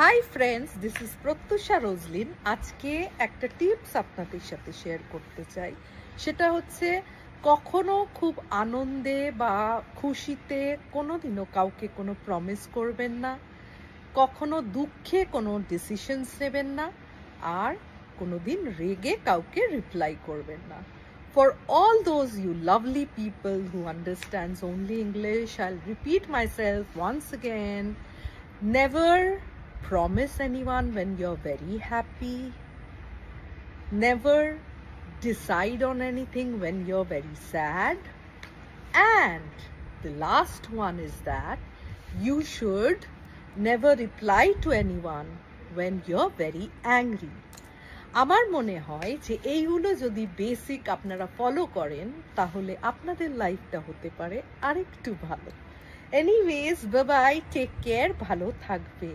High friends, this is Pratyusha Roslin. আজকে একটা tips আপনাদের সাথে শেয়ার করতে চাই। সেটা হচ্ছে, কখনো খুব আনন্দে বা খুশিতে কোনোদিনও কাউকে কোনো প্রমিস করবেন না, কখনো দুঃখে কোনো ডিসিশনস নেবেন না, আর কোনোদিন রেগে কাউকে রিপ্লাই করবেন না। For all those you lovely people who understands only English, I'll repeat myself once again. Never promise anyone when you're very happy. Never decide on anything when you're very sad. And the last one is that you should never reply to anyone when you're very angry. আমার মনে হয় যে এইগুলো যদি basic আপনারা follow করেন তাহলে আপনাদের লাইফটা হতে পারে আরেকটু ভালো। Anyways, bye bye, take care, ভালো থাকবে।